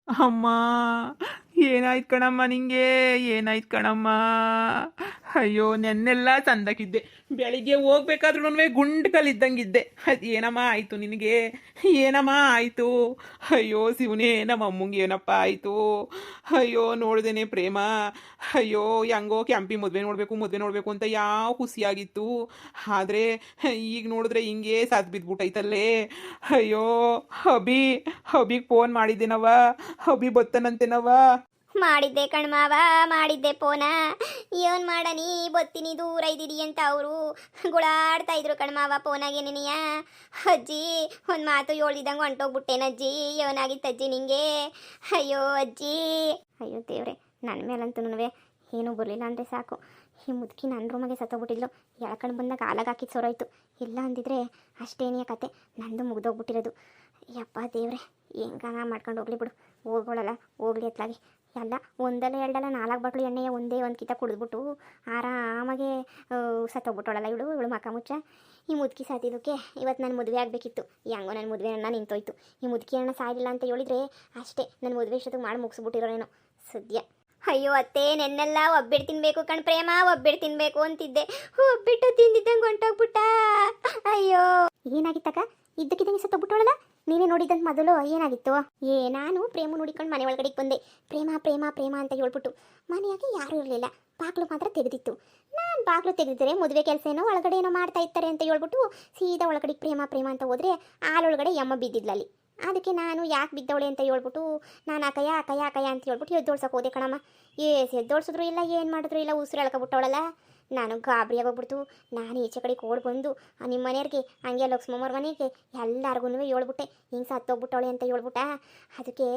ಅಮ್ಮ, ಏನಾಯ್ತು ಕಣಮ್ಮ ನಿಂಗೆ? ಏನಾಯ್ತು ಕಣಮ್ಮ? ಅಯ್ಯೋ, ನೆನ್ನೆಲ್ಲ ಚಂದಕ್ಕಿದ್ದೆ. ಬೆಳಿಗ್ಗೆ ಹೋಗ್ಬೇಕಾದ್ರೂ ಗುಂಡ್ಕಲ್ಲಿದ್ದಂಗಿದ್ದೆ. ಅದು ಏನಮ್ಮ ಆಯಿತು ನಿನಗೆ? ಏನಮ್ಮ ಆಯಿತು? ಅಯ್ಯೋ ಶಿವನೇ, ನಮ್ಮ ಅಮ್ಮಂಗೆ ಏನಪ್ಪ ಆಯಿತು? ಅಯ್ಯೋ ನೋಡ್ದೇನೆ ಪ್ರೇಮ. ಅಯ್ಯೋ ಹೆಂಗೋ ಕ್ಯಾಂಪಿ ಮದುವೆ ನೋಡಬೇಕು ಅಂತ ಯಾವ ಖುಷಿಯಾಗಿತ್ತು. ಆದರೆ ಈಗ ನೋಡಿದ್ರೆ ಹಿಂಗೆ ಸತ್ ಬಿದ್ಬಿಟ್ಟೈತಲ್ಲೇ. ಅಯ್ಯೋ ಅಭಿ, ಅಭಿಗೆ ಫೋನ್ ಮಾಡಿದ್ದೇನವ? ಅಭಿ ಬತ್ತನಂತೆನವ? ಮಾಡಿದ್ದೆ ಕಣ್ಮಾವ, ಮಾಡಿದ್ದೆ ಫೋನ. ಏನ್ ಮಾಡನಿ, ಬತ್ತೀನಿ ದೂರ ಇದ್ದೀರಿ ಅಂತ ಅವರು ಗುಳಾಡ್ತಾ ಇದ್ರು ಕಣ್ಮಾವ ಫೋನಾಗೆ ನೆನೆಯ. ಅಜ್ಜಿ ಒಂದು ಮಾತು ಹೇಳಿದಂಗೆ ಹೊಂಟೋಗ್ಬಿಟ್ಟೇನಜ್ಜಿ. ಏನಾಗಿತ್ತು ಅಜ್ಜಿ ನಿಂಗೆ? ಅಯ್ಯೋ ಅಜ್ಜಿ, ಅಯ್ಯೋ ದೇವ್ರೆ, ನನ್ನ ಮೇಲಂತೂ ಏನೂ ಬರಲಿಲ್ಲ ಅಂದರೆ ಸಾಕು. ಈ ಮುದುಕಿ ನನ್ನ ರೂಮಗೆ ಸತ್ತೋಗ್ಬಿಟ್ಟಿದ್ಲು. ಎಳ್ಕೊಂಡು ಬಂದಾಗ ಹಾಲಾಗ ಹಾಕಿದ್ದು ಸೊರೋಯ್ತು. ಇಲ್ಲ ಅಂದಿದ್ರೆ ಅಷ್ಟೇನೆಯ ಕತೆ, ನಂದು ಮುಗ್ದೋಗ್ಬಿಟ್ಟಿರೋದು. ಯಪ್ಪ ದೇವ್ರೆ, ಹೆಂಗಾನ ಮಾಡ್ಕೊಂಡು ಹೋಗ್ಲಿ ಬಿಡು. ಹೋಗೋಳಲ್ಲ ಹೋಗ್ಲಿ ಎತ್ಲಾಗಿ. ಎಲ್ಲ ಒಂದಲ್ಲ ಎರಡಲ್ಲ 4 ಬಾಟ್ಲು ಎಣ್ಣೆಯ ಒಂದೇ ಒಂದು ಕಿತ ಕುಡಿದ್ಬಿಟ್ಟು ಆರಾಮಾಗೆ ಸತ್ತೋಗ್ಬಿಟ್ಟೋಳಲ್ಲ ಇವಳು ಮಕ್ಕ ಮುಚ್ಚ. ಈ ಮುದುಕಿ ಸಾತಿದ್ದಕ್ಕೆ ಇವತ್ತು ನನ್ನ ಮದುವೆ ಆಗಬೇಕಿತ್ತು. ಹೆಂಗೋ ನನ್ನ ಮದುವೆ ಅಣ್ಣ ನಿಂತೋಯ್ತು. ಈ ಮುದುಕಿ ಅಣ್ಣ ಸಾಯಿಲ್ಲ ಅಂತ ಹೇಳಿದ್ರೆ ಅಷ್ಟೇ, ನನ್ನ ಮದುವೆ ಇಷ್ಟೊತ್ತಿಗೆ ಮಾಡಿ ಮುಗಿಸ್ಬಿಟ್ಟಿರೋನೇನೋ ಸದ್ಯ. ಅಯ್ಯೋ ಅತ್ತೆ, ನೆನ್ನೆಲ್ಲ ಒಬ್ಬಿಟ್ಟು ತಿನ್ಬೇಕು ಕಣ್ ಪ್ರೇಮ, ಒಬ್ಬಿಟ್ಟು ತಿನ್ಬೇಕು ಅಂತಿದ್ದೆ. ಒಬ್ಬಿಟ್ಟು ತಿಂದಿದ್ದಂಗೆ ಹೊಂಟೋಗ್ಬಿಟ್ಟ. ಅಯ್ಯೋ, ಏನಾಗಿತ್ತಕ್ಕ? ಇದ್ದಕ್ಕಿದ್ದಂಗೆ ಸತ್ತೋಗ್ಬಿಟ್ಟೋಳಲ್ಲ. ನೀನೇ ನೋಡಿದ್ದಂತ ಮೊದಲು ಏನಾಗಿತ್ತು? ನಾನು ಪ್ರೇಮ ನೋಡಿಕೊಂಡು ಮನೆ ಒಳಗಡೆಗೆ ಬಂದೆ. ಪ್ರೇಮ ಪ್ರೇಮ ಪ್ರೇಮ ಅಂತ ಹೇಳ್ಬಿಟ್ಟು ಮನೆಯಾಗೆ ಯಾರೂ ಇರಲಿಲ್ಲ, ಬಾಗಿಲು ಮಾತ್ರ ತೆಗೆದಿತ್ತು. ನಾನು ಬಾಗಿಲು ತೆಗೆದಿದ್ದರೆ ಮದುವೆ ಕೆಲಸ ಏನೋ ಒಳಗಡೆ ಏನೋ ಮಾಡ್ತಾ ಇರ್ತಾರೆ ಅಂತ ಹೇಳ್ಬಿಟ್ಟು ಸೀದಾ ಒಳಗಡೆ ಪ್ರೇಮ ಪ್ರೇಮ ಅಂತ ಹೋದರೆ ಹಾಲೊಳಗಡೆ ಯಮ್ಮ ಬಿದ್ದಿದ್ಲಲ್ಲಿ. ಅದಕ್ಕೆ ನಾನು ಯಾಕೆ ಬಿದ್ದವಳೆ ಅಂತ ಹೇಳ್ಬಿಟ್ಟು ನಾನು ಅಕಯ್ಯ ಅಕಯ್ಯ ಅಕಯ್ಯ ಅಂತ ಹೇಳ್ಬಿಟ್ಟು ಎದ್ದೋಳ್ಸಕ್ಕೆ ಹೋದೆ ಕಣಮ್ಮ. ಎದ್ದೋಳ್ಸಿದ್ರು ಇಲ್ಲ, ಏನು ಮಾಡಿದ್ರು ಇಲ್ಲ, ಉಸಿರು ಎಳ್ಕೊಬಿಟ್ಟವಳಲ್ಲ. ನಾನು ಗಾಬರಿಯಾಗೋಗ್ಬಿಡ್ತು. ನಾನು ಈಚೆ ಕಡೆಗೆ ಓಡಿ ಬಂದು ನಿಮ್ಮ ಮನೆಯವ್ರಿಗೆ ಹಂಗೆ ಲಕ್ಷ್ಮಮ್ಮವ್ರ ಮನೆಗೆ ಎಲ್ಲರಿಗೂ ಹೇಳ್ಬಿಟ್ಟೆ ಹಿಂಗೆ ಸತ್ತೋಗ್ಬಿಟ್ಟವಳೆ ಅಂತ ಹೇಳ್ಬಿಟ್ಟ. ಅದಕ್ಕೆ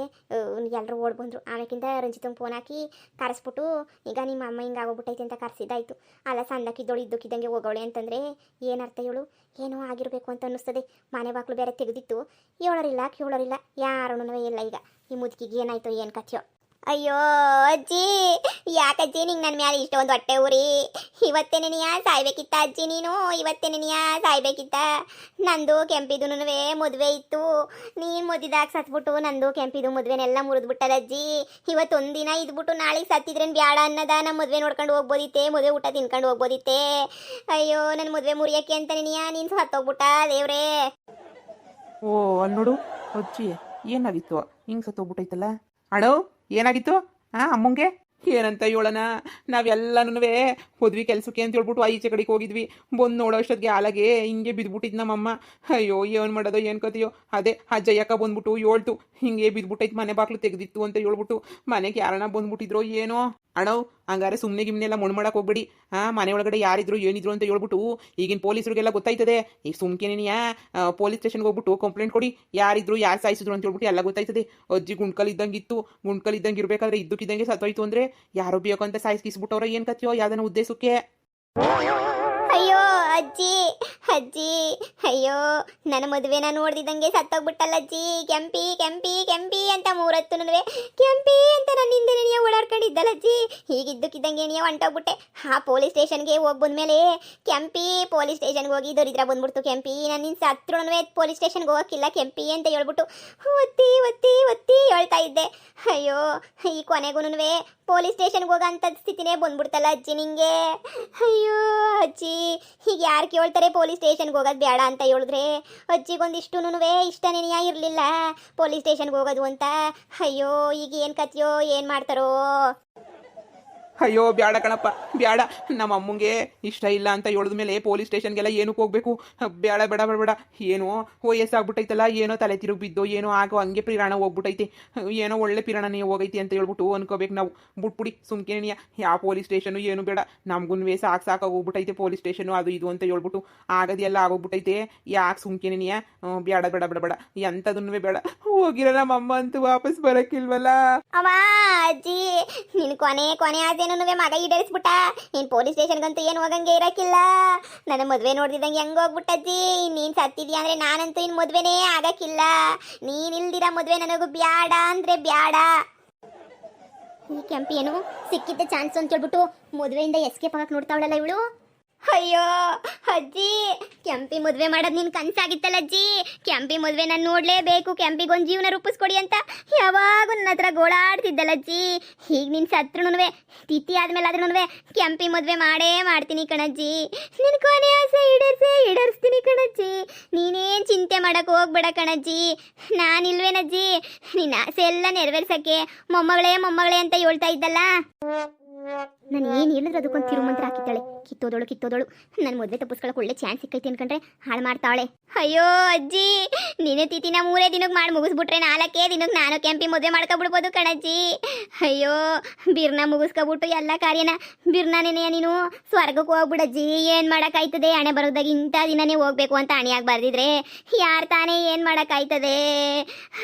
ಎಲ್ಲರೂ ಓಡಿ ಬಂದರು. ಆಮೇಕಿಂದ ರಂಜಿತಂಗೆ ಫೋನ್ ಹಾಕಿ ಕರೆಸ್ಬಿಟ್ಟು ಈಗ ನಿಮ್ಮ ಅಮ್ಮ ಹಿಂಗೆ ಆಗೋಗ್ಬಿಟ್ಟೈತೆ ಅಂತ ಕರೆಸಿದ್ದಾಯ್ತು. ಅಲ್ಲ ಸಣ್ಣಕ್ಕಿದ್ದೋಳು ಇದ್ದಕ್ಕಿದ್ದಂಗೆ ಹೋಗೋಳೆ ಅಂತಂದರೆ ಏನರ್ಥ ಹೇಳು? ಏನೋ ಆಗಿರಬೇಕು ಅಂತ ಅನ್ನಿಸ್ತದೆ. ಮನೆ ಬಾಕ್ಲು ಬೇರೆ ತೆಗೆದಿತ್ತು. ಹೇಳೋರಿಲ್ಲ ಕೇಳೋರಿಲ್ಲ, ಯಾರೂ ಇಲ್ಲ. ಈಗ ಈ ಮುದುಕಿಗೆ ಏನಾಯ್ತು ಏನು ಕಥೆಯೋ? ಅಯ್ಯೋ ಅಜ್ಜಿ, ಯಾಕಜ್ಜಿ ನಿಂಗೆ ನನ್ನ ಮ್ಯಾಲೆ ಇಷ್ಟೊಂದು ಹೊಟ್ಟೆ ಊರಿ? ಇವತ್ತೇ ನೆನೆಯ ಸಾಯ್ಬೇಕಿತ್ತ ಅಜ್ಜಿ ನೀನು? ಇವತ್ತೇ ನೆನೆಯ ಸಾಯ್ಬೇಕಿತ್ತ? ನಂದು ಕೆಂಪಿದು ಮದುವೆ ಇತ್ತು. ನೀನು ಮದುವೆದಾಗ ಸತ್ಬಿಟ್ಟು ನಂದು ಕೆಂಪಿದು ಮದುವೆನೆಲ್ಲ ಮುರಿದ್ಬಿಟ್ಟದ ಅಜ್ಜಿ. ಇವತ್ತೊಂದಿನ ಇದ್ಬಿಟ್ಟು ನಾಳೆಗೆ ಸತ್ತಿದ್ರೇನು ಬ್ಯಾಡ ಅನ್ನದ? ನಮ್ಮ ಮದುವೆ ನೋಡ್ಕೊಂಡು ಹೋಗ್ಬೋದಿತ್ತೆ, ಮದುವೆ ಊಟ ತಿನ್ಕೊಂಡು ಹೋಗ್ಬೋದಿತ್ತೆ. ಅಯ್ಯೋ ನನ್ನ ಮದುವೆ ಮುರಿಯೋಕ್ಕೆ ಅಂತ ನೆನೆಯ ನೀನು ಸತ್ತೋಗ್ಬಿಟ್ಟ ದೇವ್ರೇ. ಓ ಅಲ್ಲಿ ನೋಡು ಅಜ್ಜಿ, ಏನಾಗಿತ್ತು? ಹಿಂಗೆ ಸತ್ತೋಗ್ಬಿಟ್ಟೈತಲ್ಲ. ಅಡೋ, ಏನಾಗಿತ್ತು ಅಮ್ಮಂಗೆ? ಏನಂತ ಹೇಳೋಣ, ನಾವೆಲ್ಲನೂ ಹೋದ್ವಿ ಕೆಲಸಕ್ಕೆ ಅಂತ ಹೇಳ್ಬಿಟ್ಟು ಈಚೆ ಕಡೆಗೆ ಹೋಗಿದ್ವಿ. ಬಂದು ನೋಡೋ ಅಷ್ಟೊತ್ತಿಗೆ ಹಾಲಾಗೆ ಹಿಂಗೆ ಬಿದ್ದುಬಿಟ್ಟಿದ್ದು ನಮ್ಮಮ್ಮ. ಅಯ್ಯೋ ಏನು ಮಾಡೋದೋ ಏನು ಕತೆಯೋ. ಅದೇ ಅಜ್ಜಯ್ಯಕ್ಕ ಬಂದ್ಬಿಟ್ಟು ಹೇಳ್ತು, ಹಿಂಗೆ ಬಿದ್ದುಬಿಟ್ಟೈತೆ, ಮನೆ ಬಾಕ್ಲು ತೆಗೆದಿತ್ತು ಅಂತ ಹೇಳ್ಬಿಟ್ಟು. ಮನೆಗೆ ಯಾರನ್ನ ಬಂದ್ಬಿಟ್ಟಿದ್ರೋ ಏನೋ. ಅಣ್ಣವ್ ಹಂಗಾರೆ ಸುಮ್ಮನೆ ಗಿಮ್ನೆಲ್ಲ ಮಣ್ಣು ಮಾಡಕ್ಕೆ ಹೋಗ್ಬೇಡಿ. ಮನೆ ಒಳಗಡೆ ಯಾರಿದ್ರು ಏನಿದ್ರು ಅಂತ ಹೇಳ್ಬಿಟ್ಟು ಈಗಿನ ಪೊಲೀಸರಿಗೆಲ್ಲ ಗೊತ್ತಾಯ್ತದೆ. ಈಗ ಸುಮ್ಕೆನೇನಿಯಾ ಪೊಲೀಸ್ ಸ್ಟೇಷನ್ಗೆ ಹೋಗ್ಬಿಟ್ಟು ಕಂಪ್ಲೇಂಟ್ ಕೊಡಿ. ಯಾರಿದ್ರು ಯಾರು ಸಾಯಿಸಿದ್ರು ಅಂತ ಹೇಳ್ಬಿಟ್ಟು ಎಲ್ಲ ಗೊತ್ತಾಯ್ತದೆ. ಅಜ್ಜಿ ಗುಂಡ್ಕಲ್ಲಿದ್ದಂಗಿತ್ತು, ಗುಂಡ್ಕಲ್ಲಿದ್ದಂಗೆ ಇರಬೇಕಾದ್ರೆ ಇದ್ದಕ್ಕಿದ್ದಂಗೆ ಸತ್ತೋಯ್ತು ಅಂದರೆ ಯಾರೋ ಬೇಕು ಅಂತ ಸಾಯಿಸ್ಕಿಸ್ಬಿಟ್ಟವ್ರ ಏನು ಕಥೆಯೋ ಯಾವ್ದನ್ನ ಉದ್ದೇಶಕ್ಕೆ. ಅಯ್ಯೋ ಅಜ್ಜಿ, ಅಜ್ಜಿ, ಅಯ್ಯೋ ನನ್ನ ಮದುವೆನ ನೋಡ್ದಿದ್ದಂಗೆ ಸತ್ತೋಗ್ಬಿಟ್ಟಲ್ಲ ಅಜ್ಜಿ. ಕೆಂಪಿ ಕೆಂಪಿ ಕೆಂಪಿ ಅಂತ 3 ಹೊತ್ತು ಕೆಂಪಿ ಅಂತ ನನ್ನ ಹಿಂದೆ ನೀನು ಓಡಾಡ್ಕೊಂಡಿದ್ದಲ್ಲ ಅಜ್ಜಿ. ಹೀಗಿದ್ದಕ್ಕಿದ್ದಂಗೆ ನೀನು ಹೊಂಟೋಗ್ಬಿಟ್ಟೆ. ಪೊಲೀಸ್ ಸ್ಟೇಷನ್ಗೆ ಹೋಗಿ ಬಂದ್ಮೇಲೆ ಕೆಂಪಿ ಪೊಲೀಸ್ ಸ್ಟೇಷನ್ಗೆ ಹೋಗಿ ದರಿದ್ರ ಬಂದ್ಬಿಡ್ತು. ಕೆಂಪಿ ನಾನು ನಿನ್ನ ಸತ್ರು ಪೊಲೀಸ್ ಸ್ಟೇಷನ್ಗೆ ಹೋಗಕ್ಕಿಲ್ಲ ಕೆಂಪಿ ಅಂತ ಹೇಳ್ಬಿಟ್ಟು ಒತ್ತಿ ಒತ್ತಿ ಒತ್ತಿ ಹೇಳ್ತಾ ಇದ್ದೆ. ಅಯ್ಯೋ ಈ ಕೊನೆಗೂ ಪೊಲೀಸ್ ಸ್ಟೇಷನ್ಗೆ ಹೋಗೋಂಥ ಸ್ಥಿತಿನೇ ಬಂದ್ಬಿಡ್ತಲ್ಲ ಅಜ್ಜಿ ನಿಂಗೆ. ಅಯ್ಯೋ ಅಜ್ಜಿ, ಈಗ ಯಾರು ಕೇಳ್ತಾರೆ ಪೊಲೀಸ್ ಸ್ಟೇಷನ್ಗೆ ಹೋಗೋದು ಬೇಡ ಅಂತ ಹೇಳಿದ್ರೆ? ಅಜ್ಜಿಗೊಂದಿಷ್ಟು ಇಷ್ಟನೇನೆಯ ಇರಲಿಲ್ಲ ಪೊಲೀಸ್ ಸ್ಟೇಷನ್ಗೆ ಹೋಗೋದು ಅಂತ. ಅಯ್ಯೋ ಈಗ ಏನು ಕಥೆಯೋ ಏನು ಮಾಡ್ತಾರೋ? ಅಯ್ಯೋ ಬ್ಯಾಡ ಕಣಪ್ಪ, ಬ್ಯಾಡ. ನಮ್ಮ ಅಮ್ಮಂಗೆ ಇಷ್ಟ ಇಲ್ಲ ಅಂತ ಹೇಳಿದ್ಮೇಲೆ ಪೊಲೀಸ್ ಸ್ಟೇಷನ್ಗೆಲ್ಲ ಏನಕ್ಕೆ ಹೋಗ್ಬೇಕು? ಬೇಡ ಬೇಡ ಬೇಡ ಬೇಡ. ಏನೋ ವಯಸ್ಸಾಗ್ಬಿಟ್ಟೈತಲ್ಲ, ಏನೋ ತಲೆ ತಿರುಗಿ ಬಿದ್ದೋ ಏನೋ ಆಗೋ ಹಂಗೆ ಪಿರಾಣ ಹೋಗ್ಬಿಟ್ಟೈತೆ. ಏನೋ ಒಳ್ಳೆ ಪಿರಾಣನೇ ಹೋಗೈತಿ ಅಂತ ಹೇಳ್ಬಿಟ್ಟು ಅನ್ಕೋಬೇಕು ನಾವು. ಬಿಟ್ಬಿಡಿ ಸುಮ್ಕೆನೆಯ. ಯಾವ ಪೊಲೀಸ್ ಸ್ಟೇಷನು ಏನು ಬೇಡ. ನಮ್ಗೂ ಸಾಕಾಗೋಗ್ಬಿಟ್ಟೈತೆ ಪೊಲೀಸ್ ಸ್ಟೇಷನು ಅದು ಇದು ಅಂತ ಹೇಳ್ಬಿಟ್ಟು. ಆಗೋದೆಲ್ಲ ಆಗೋಗ್ಬಿಟ್ಟೈತೆ. ಯಾಕೆ ಸುಮ್ಕೆನೆಯ? ಬೇಡ ಬೇಡ ಬೇಡ ಬೇಡ, ಎಂಥದನ್ನು ಬೇಡ. ಹೋಗಿರೋ ನಮ್ಮ ಅಮ್ಮ ಅಂತೂ ವಾಪಸ್ ಬರೋಕ್ಕಿಲ್ವಲ್ಲ. ಅವ ಅಜ್ಜಿ, ನಿನ್ ಕೊನೆ ಆದೇನು ಮಗ ಈಡೇರಿಸ್ಬಿಟ್ಟ. ನೀನ್ ಪೊಲೀಸ್ ಸ್ಟೇಷನ್ಗಂತೂ ಏನು ಹೋಗಂಗೆ ಇರಕ್ಕಿಲ್ಲ. ನನ್ನ ಮದ್ವೆ ನೋಡ್ದಿದ್ದಂಗೆ ಹೆಂಗ ಹೋಗ್ಬಿಟ್ಟಜ್ಜಿ. ನೀನ್ ಸತ್ತಿದ್ಯಾ ಅಂದ್ರೆ ನಾನಂತೂ ಇನ್ ಮದ್ವೆನೇ ಆಗಕ್ಕಿಲ್ಲ. ನೀನ್ ಇಲ್ದಿರ ಮದ್ವೆ ನನಗೂ ಬ್ಯಾಡ ಅಂದ್ರೆ ಬ್ಯಾಡ. ಈ ಕೆಂಪಿ ಏನು ಸಿಕ್ಕಿದ್ದ ಚಾನ್ಸ್ ಅಂತ ಹೇಳ್ಬಿಟ್ಟು ಮದುವೆಯಿಂದ ಎಸ್ಕೇಪ್ ಆಗಕ್ಕೆ ನೋಡ್ತಾವಳಲ್ಲ ಇವಳು. ಅಯ್ಯೋ ಅಜ್ಜಿ, ಕೆಂಪಿ ಮದ್ವೆ ಮಾಡೋದ್ ನಿನ್ ಕನ್ಸಾಗಿತ್ತಲ್ಲ ಅಜ್ಜಿ. ಕೆಂಪಿ ಮದ್ವೆ ನಾನು ನೋಡ್ಲೇಬೇಕು, ಕೆಂಪಿಗೊಂದು ಜೀವನ ರೂಪಿಸ್ಕೊಡಿ ಅಂತ ಯಾವಾಗೂ ನನ್ನ ಹತ್ರ ಗೋಳಾಡ್ತಿದ್ದಲ್ಲ ಅಜ್ಜಿ. ಈಗ ನಿನ್ ಸತ್ರುನುವೆ ತಿಥಿ ಆದ್ಮೇಲೆ ಆದ್ರೂ ಕೆಂಪಿ ಮದ್ವೆ ಮಾಡೇ ಮಾಡ್ತೀನಿ ಕಣಜ್ಜಿ. ನಿನ್ ಕೊನೆ ಆಸೆ ಈಡೇರಿಸ್ತೀನಿ ಕಣಜ್ಜಿ. ನೀನೇನ್ ಚಿಂತೆ ಮಾಡಕ್ ಹೋಗ್ಬೇಡ ಕಣಜ್ಜಿ. ನಾನಿಲ್ವೇನಜ್ಜಿ ನಿನ್ನ ಆಸೆ ಎಲ್ಲ ನೆರವೇರ್ಸಕ್ಕೆ? ಮೊಮ್ಮಗಳೇ ಅಂತ ಹೇಳ್ತಾ ಇದ್ದಲ್ಲ. ನಾನು ಏನು ಹೇಳಿದ್ರು ಅದಕ್ಕೊಂದು ತಿರುಮಂತ್ರ ಹಾಕಿದ್ದಾಳೆ. ಕಿತ್ತೋದಳು ನನ್ನ ಮದುವೆ ತಪ್ಪಿಸ್ಕೊಳಕ್ಕೆ ಒಳ್ಳೆ ಚಾನ್ಸ್ ಸಿಕ್ಕೈತಿ ಅನ್ಕೊಂಡ್ರೆ ಹಾಳು ಮಾಡ್ತಾವಳೆ. ಅಯ್ಯೋ ಅಜ್ಜಿ, ನೀನು ತಿಥಿನ 3 ದಿನಕ್ಕೆ ಮಾಡಿ ಮುಗಿಸ್ಬಿಟ್ರೆ 4 ದಿನಕ್ಕೆ ನಾನು ಕೆಂಪಿ ಮದುವೆ ಮಾಡ್ಕೊಬಿಡ್ಬೋದು ಕಣಜ್ಜಿ. ಅಯ್ಯೋ ಬಿರ್ನ ಮುಗಿಸ್ಕೊಬಿಟ್ಟು ಎಲ್ಲ ಕಾರ್ಯನ ಬಿರ್ನಾನೇನೆಯ ನೀನು ಸ್ವರ್ಗಕ್ಕೆ ಹೋಗ್ಬಿಡಜ್ಜಿ. ಏನು ಮಾಡೋಕ್ಕಾಯ್ತದೆ? ಹಣೆ ಬರೋದಾಗ ಇಂಥ ದಿನನೇ ಹೋಗ್ಬೇಕು ಅಂತ ಹಣೆಯಾಗಿ ಬರ್ದಿದ್ರೆ ಯಾರು ತಾನೇ ಏನು ಮಾಡೋಕ್ಕಾಯ್ತದೆ?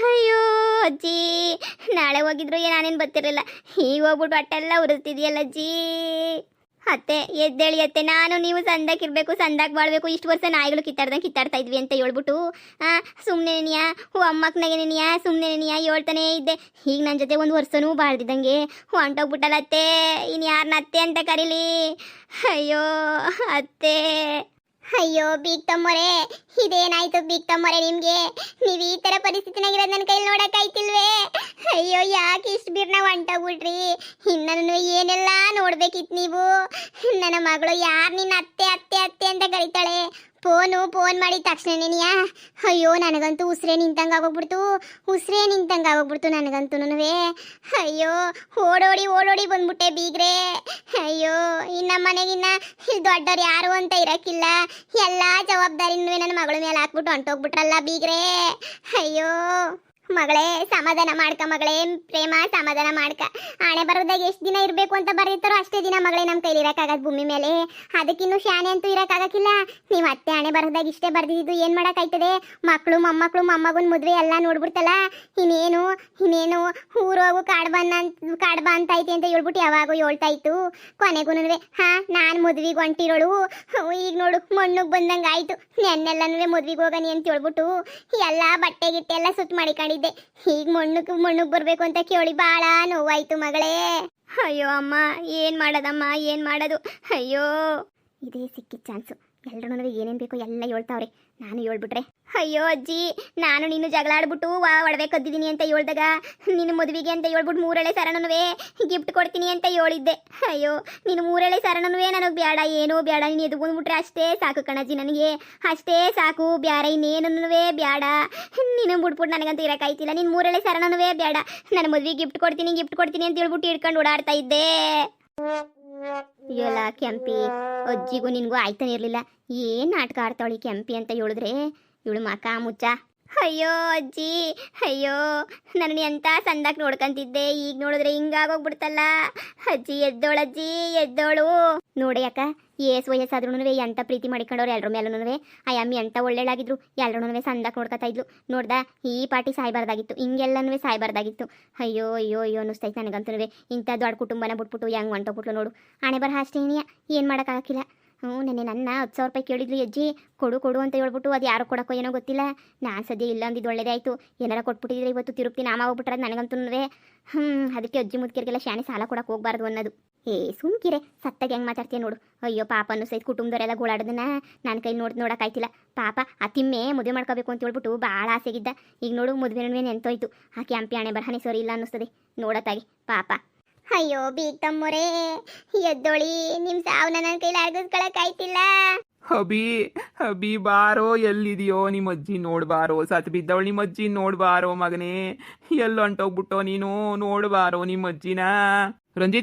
ಅಯ್ಯೋ ಅಜ್ಜಿ, ನಾಳೆ ಹೋಗಿದ್ರು ನಾನೇನು ಬರ್ತಿರಲಿಲ್ಲ. ಈಗ ಹೋಗ್ಬಿಟ್ಟು ಅಟ್ಟೆಲ್ಲ ಉರಿಸ್ತಿದ್ಯಲ್ಲ ಅಜ್ಜಿ. ಅತ್ತೆ ಎದ್ದೇಳಿ ಅತ್ತೆ, ನಾನು ನೀವು ಸಂದಾಕಿರ್ಬೇಕು, ಸಂದಾಕ್ ಬಾಳ್ಬೇಕು. ಇಷ್ಟು ವರ್ಷ ನಾಯಿಗಳು ಕಿತ್ತಾಡ್ತಾ ಇದ್ವಿ ಅಂತ ಹೇಳ್ಬಿಟ್ಟು ಸುಮ್ಮನೆ ಅಮ್ಮಕ್ಕನಾಗೇನೆನಿಯಾ ಸುಮ್ಮನೆ ಹೇಳ್ತಾನೆ ಇದ್ದೆ. ಈಗ ನನ್ನ ಜೊತೆ 1 ವರ್ಷನೂ ಬಾಳ್ದಿದ್ದಂಗೆ ಹೊಂಟೋಗ್ಬಿಟ್ಟಲ್ಲ ಅತ್ತೆ. ಇನ್ನು ಯಾರನ್ನ ಅತ್ತೆ ಅಂತ ಕರೀಲಿ? ಅಯ್ಯೋ ಅತ್ತೆ. ಅಯ್ಯೋ ಬೀಗ್ ತಮ್ಮೋರೆ, ಇದೇನಾಯ್ತು ಬೀಗ್ ತಮ್ಮೋರೆ ನಿಮ್ಗೆ? ನೀವು ಈ ತರ ಪರಿಸ್ಥಿತಿನಾಗಿರೋದು ನನ್ನ ಕೈಲಿ ನೋಡಕ್ಕಾಯ್ತಿಲ್ವೇ? ಅಯ್ಯೋ ಯಾಕೆ ಇಷ್ಟು ಬಿರ್ನ ಹೊಂಟೋಗ್ಬಿಟ್ರಿ? ಇನ್ನೂ ಏನೆಲ್ಲ ನೋಡ್ಬೇಕಿತ್ತು ನೀವು? ನನ್ನ ಮಗಳು ಯಾರು ನಿನ್ನ ಅತ್ತೆ ಅತ್ತೆ ಅತ್ತೆ ಅಂತ ಕರೀತಾಳೆ? ಫೋನ್ ಮಾಡಿದ ತಕ್ಷಣನೇನಿಯಾ? ಅಯ್ಯೋ ನನಗಂತೂ ಉಸಿರೇ ನಿಂತಂಗಾಗೋಗ್ಬಿಡ್ತು ನನಗಂತೂ. ಅಯ್ಯೋ ಓಡೋಡಿ ಬಂದ್ಬಿಟ್ಟೆ ಬೀಗ್ರೆ. ಅಯ್ಯೋ ಇನ್ನ ಮನೆಗಿನ್ನ ಇಲ್ಲಿ ದೊಡ್ಡವ್ರು ಯಾರು ಅಂತ ಇರಕ್ಕಿಲ್ಲ. ಎಲ್ಲ ಜವಾಬ್ದಾರಿನೂ ನನ್ನ ಮಗಳ ಮೇಲೆ ಹಾಕ್ಬಿಟ್ಟು ಹೊಂಟೋಗ್ಬಿಟ್ರಲ್ಲ ಬೀಗ್ರೆ. ಅಯ್ಯೋ ಮಗಳೇ ಸಮಾಧಾನ ಮಾಡ್ಕ ಮಗಳೇ, ಪ್ರೇಮ ಸಮಾಧಾನ ಮಾಡ್ಕ. ಹಣೆ ಬರೋದಾಗ ಎಷ್ಟು ದಿನ ಇರಬೇಕು ಅಂತ ಬರೀತಾರೋ ಅಷ್ಟೇ ದಿನ ಮಗಳೇ ನಮ್ಮ ಕೈಲಿ ಇರೋಕ್ಕಾಗದು ಭೂಮಿ ಮೇಲೆ. ಅದಕ್ಕಿನ್ನೂ ಶಾನೆ ಅಂತೂ ಇರೋಕ್ಕಾಗಕ್ಕಿಲ್ಲ. ನೀವು ಅತ್ತೆ ಹಣೆ ಬರೋದಾಗ ಇಷ್ಟೇ ಬರ್ದಿದ್ದು ಏನು ಮಾಡೋಕ್ಕಾಯ್ತದೆ? ಮಕ್ಕಳು ಮೊಮ್ಮಗನ ಮದುವೆ ಎಲ್ಲ ನೋಡ್ಬಿಡ್ತಲ್ಲ. ಇನ್ನೇನು ಊರೋಗು ಕಾಡ್ಬಾ ಅಂತ ಐತಿ ಅಂತ ಹೇಳ್ಬಿಟ್ಟು ಯಾವಾಗೂ ಹೇಳ್ತಾ ಇತ್ತು. ಕೊನೆಗೂ ನಾನು ಮದ್ವಿಗೆ ಹೊಂಟಿರೋಳು. ಈಗ ನೋಡು ಮಣ್ಣುಗೆ ಬಂದಂಗೆ ಆಯಿತು. ನೆನ್ನೆಲ್ಲನೂ ಮದ್ವಿಗೆ ಹೋಗನಿ ಅಂತ ಹೇಳ್ಬಿಟ್ಟು ಎಲ್ಲ ಬಟ್ಟೆ ಗಿಟ್ಟೆ ಎಲ್ಲ ಸುತ್ತ ಮಾಡಿಕೊಂಡಿದ್ದೆ. ಈಗ ಮಣ್ಣುಗ್ ಬರ್ಬೇಕು ಅಂತ ಕೇಳಿ ಬಾಳ ನೋವಾಯ್ತು ಮಗಳೇ. ಅಯ್ಯೋ ಅಮ್ಮ, ಏನ್ ಮಾಡೋದು? ಅಯ್ಯೋ ಇದೇ ಸಿಕ್ಕಿದ ಚಾನ್ಸು. ಎಲ್ರೂ ಏನೇನು ಬೇಕೋ ಎಲ್ಲ ಹೇಳ್ತಾವ್ರೆ, ನಾನು ಹೇಳ್ಬಿಟ್ರೆ. ಅಯ್ಯೋ ಅಜ್ಜಿ, ನಾನು ನೀನು ಜಗಳ ಆಡ್ಬಿಟ್ಟು ಒಡವೆ ಕದ್ದಿದ್ದೀನಿ ಅಂತ ಹೇಳ್ದಾಗ ನಿನ್ನ ಮದುವೆಗೆ ಅಂತ ಹೇಳ್ಬಿಟ್ಟು 3 ಎಳೆ ಸರನೂ ಗಿಫ್ಟ್ ಕೊಡ್ತೀನಿ ಅಂತ ಹೇಳಿದ್ದೆ. ಅಯ್ಯೋ ನೀನು 3 ಎಳೆ ಸರನೂ ನನಗೆ ಬೇಡ, ಏನೂ ಬೇಡ. ನೀನು ಎದು ಬಂದ್ಬಿಟ್ರೆ ಅಷ್ಟೇ ಸಾಕು ಕಣಜ್ಜಿ, ನನಗೆ ಅಷ್ಟೇ ಸಾಕು. ಬೇರೆ ಇನ್ನೇನೂ ಬೇಡ. ನೀನು ಬಿಟ್ಬಿಟ್ಟು ನನಗಂತೂ ಇರೋಕ್ಕಾಯ್ತಿಲ್ಲ. ನೀನು 3 ಎಳೆ ಸರನೂ ಬೇಡ. ನನ್ನ ಮದುವೆಗೆ ಗಿಫ್ಟ್ ಕೊಡ್ತೀನಿ ಅಂತ ಹೇಳ್ಬಿಟ್ಟು ಹಿಡ್ಕೊಂಡು ಓಡಾಡ್ತಾ ಇದ್ದೆ. ಎಲ್ಲ ಕೆಂಪಿ ಅಜ್ಜಿಗೂ ನಿನ್ಗೂ ಆಯ್ತಾನೆ ಇರಲಿಲ್ಲ. ಏನು ನಾಟಕ ಆಡ್ತಾವಳಿ ಕೆಂಪಿ ಅಂತ ಹೇಳಿದ್ರೆ ಇವಳು ಮಕ ಮುಚ್ಚ. ಅಯ್ಯೋ ಅಜ್ಜಿ, ಅಯ್ಯೋ ನನ್ನ ಎಂತ ಸಂದಾಕ್ ನೋಡ್ಕೊಂತಿದ್ದೆ, ಈಗ ನೋಡಿದ್ರೆ ಹಿಂಗಾಗೋಗ್ಬಿಡ್ತಲ್ಲ. ಅಜ್ಜಿ ಎದ್ದೋಳು ನೋಡಿ ಅಕ್ಕ. ವಯಸ್ಸಾದ್ರೂ ಎಂತ ಪ್ರೀತಿ ಮಾಡಿಕೊಂಡವ್ರು ಎಲ್ರ ಮೇಲೂ. ಆ ಅಮ್ಮಿ ಎಂತ ಒಳ್ಳೆಳಾಗಿದ್ರು, ಎಲ್ರೂ ಸಂದಾಕ್ ನೋಡ್ಕೊತಾ ಇದ್ಲು. ನೋಡ್ದ ಈ ಪಾರ್ಟಿ ಸಾಯ್ಬಾರ್ದಾಗಿತ್ತು, ಹಿಂಗೆಲ್ಲನೂ ಸಾಯ್ಬಾರ್ದಾಗಿತ್ತು. ಅಯ್ಯೋ ಅನ್ನಿಸ್ತೈತೆ ನನಗಂತೂ. ಇಂಥ ದೊಡ್ಡ ಕುಟುಂಬನ ಬಿಟ್ಬಿಟ್ಟು ಹೆಂಗೆ ಹೊಂಟೋಗ್ಬಿಟ್ಲು ನೋಡು. ಹಣೆ ಬರ ಅಷ್ಟೇನಿಯ, ಏನು ಮಾಡೋಕ್ಕಾಗಕ್ಕಿಲ್ಲ. ನೆನ್ನೆ ನನ್ನ 10,000 ರೂಪಾಯಿ ಕೇಳಿದ್ಲು ಅಜ್ಜಿ, ಕೊಡು ಅಂತ ಹೇಳ್ಬಿಟ್ಟು ಅದು ಯಾರು ಕೊಡೋಕ್ಕೋ ಏನೋ ಗೊತ್ತಿಲ್ಲ. ನಾನು ಸದ್ಯ ಇಲ್ಲ ಅಂದಿದ್ದು ಒಳ್ಳೇದೇ ಆಯಿತು. ಏನಾರ ಕೊಟ್ಬಿಟ್ಟಿದ್ರೆ ಇವತ್ತು ತಿರುಪ್ತಿ ನಾಮ ಹೋಗ್ಬಿಟ್ರೆ ನನಗಂತೂ. ಅದಕ್ಕೆ ಅಜ್ಜಿ ಮುದ್ಕಿರಿಗೆಲ್ಲ ಶಾಣೆ ಸಾಲ ಕೊಡಕ್ಕೆ ಹೋಗ್ಬಾರ್ದು ಅನ್ನೋದು. ಸುಮ್ಕಿರೆ, ಸತ್ತಾಗ ಹೆಂಗೆ ಮಾತಾಡ್ತೀಯ ನೋಡು. ಅಯ್ಯೋ ಪಾಪ ಸಹಿತ ಕುಟುಂಬದವರೆಲ್ಲ ಗೋಳಾಡೋದನ್ನ ನನ್ನ ಕೈ ನೋಡೋಕ್ಕಾಯ್ತಿಲ್ಲ. ಪಾಪ ಆ ತಿಮ್ಮೆ ಮದುವೆ ಮಾಡ್ಕೋಬೇಕು ಅಂತ ಹೇಳ್ಬಿಟ್ಟು ಭಾಳ ಆಸೆಗಿದ್ದ. ಈಗ ನೋಡು ಮದುವೆ ನೆಂತೋಯ್ತು. ಆ ಕ್ಯಾಂಪಿ ಹಣೆ ಬರಹನೆ ಸರಿ ಇಲ್ಲ ಅನ್ನಿಸ್ತದೆ ನೋಡತ್ತಾಗಿ ಪಾಪ. ಅಯ್ಯೋ ಬೀಗ್ ತಮ್ಮೋರೇ, ಎದ್ದೋಳಿ, ನಿಮ್ಮ ಸಾವು ನನ್ನ ಕೈಲಿ ಅರ್ಗಿಸ್ಕೊಳಕ್ಕಾಯ್ತಿಲ್ಲ. ಅಬಿ ಬಾರೋ, ಎಲ್ಲಿದೆಯೋ ನಿಮ್ಮ ಅಜ್ಜಿ ನೋಡ್ಬಾರೋ? ಸತ್ ಬಿದ್ದವಳು ನಿಮ್ಮ ಅಜ್ಜಿ ನೋಡ್ಬಾರೋ ಮಗನೇ. ಎಲ್ಲ ಹೊಂಟೋಗ್ಬಿಟ್ಟೋ ನೀನು, ನೋಡ್ಬಾರೋ ನಿಮ್ಮ ಅಜ್ಜಿನ. ರಂಜಿತ್